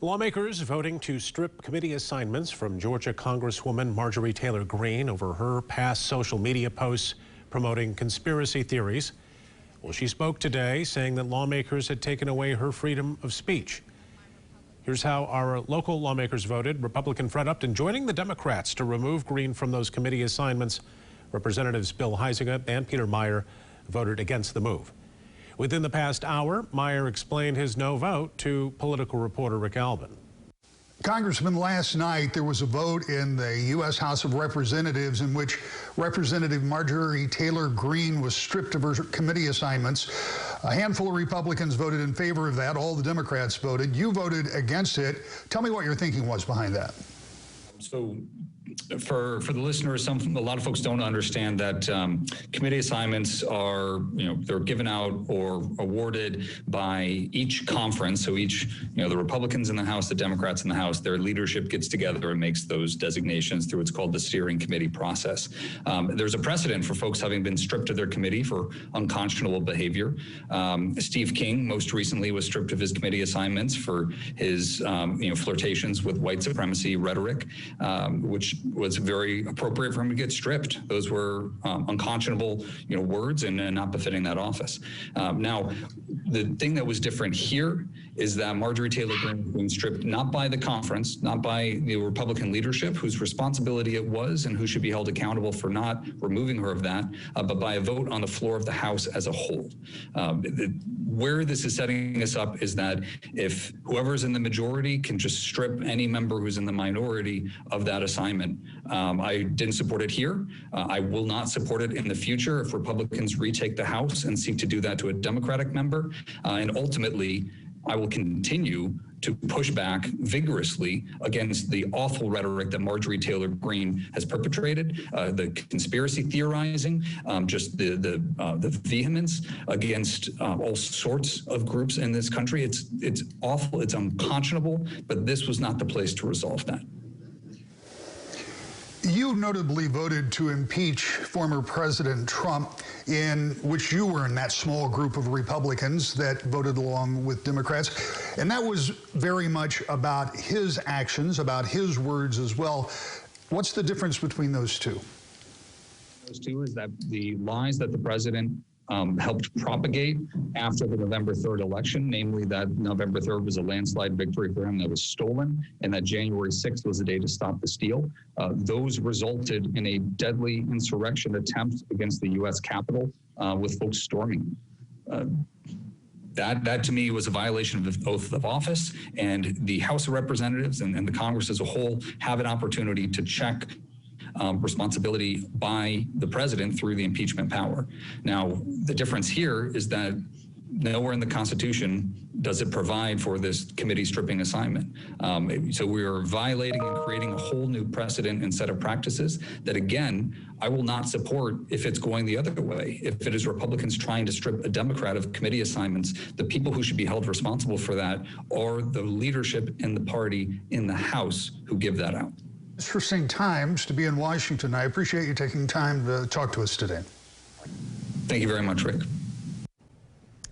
Lawmakers voting to strip committee assignments from Georgia Congresswoman Marjorie Taylor Greene over her past social media posts promoting conspiracy theories. Well, she spoke today saying that lawmakers had taken away her freedom of speech. Here's how our local lawmakers voted. Republican Fred Upton joining the Democrats to remove Greene from those committee assignments. Representatives Bill Huizenga and Peter Meijer voted against the move. Within the past hour, Meijer explained his no vote to political reporter Rick Albin. Congressman, last night there was a vote in the U.S. House of Representatives in which Representative Marjorie Taylor Greene was stripped of her committee assignments. A handful of Republicans voted in favor of that. All the Democrats voted. You voted against it. Tell me what your thinking was behind that. So for the listeners, a lot of folks don't understand that committee assignments are, they're given out or awarded by each conference. So each, the Republicans in the House, the Democrats in the House, their leadership gets together and makes those designations through what's called the steering committee process. There's a precedent for folks having been stripped of their committee for unconscionable behavior. Steve King most recently was stripped of his committee assignments for his, flirtations with white supremacy rhetoric, which was very appropriate for him to get stripped. Those were unconscionable, words and not befitting that office. Now, the thing that was different here is that Marjorie Taylor Greene was stripped not by the conference, not by the Republican leadership, whose responsibility it was and who should be held accountable for not removing her of that, but by a vote on the floor of the House as a whole. Where this is setting us up is that if whoever's in the majority can just strip any member who's in the minority of that assignment. I didn't support it here. I will not support it in the future if Republicans retake the House and seek to do that to a Democratic member. And ultimately, I will continue to push back vigorously against the awful rhetoric that Marjorie Taylor Greene has perpetrated, the conspiracy theorizing, just the vehemence against all sorts of groups in this country. It's awful, it's unconscionable, but this was not the place to resolve that. You notably voted to impeach former President Trump, in which you were in that small group of Republicans that voted along with Democrats. And that was very much about his actions, about his words as well. What's the difference between those two? Those two is that the lies that the president helped propagate after the November 3rd election, namely that November 3rd was a landslide victory for him that was stolen, and that January 6th was the day to stop the steal. Those resulted in a deadly insurrection attempt against the U.S. Capitol with folks storming. That to me was a violation of the oath of office, and the House of Representatives and the Congress as a whole have an opportunity to check responsibility by the president through the impeachment power. Now, the difference here is that nowhere in the Constitution does it provide for this committee stripping assignment. So we are violating and creating a whole new precedent and set of practices that, again, I will not support if it's going the other way. If it is Republicans trying to strip a Democrat of committee assignments, the people who should be held responsible for that are the leadership in the party in the House who give that out. Interesting times to be in Washington. I appreciate you taking time to talk to us today. Thank you very much, Rick.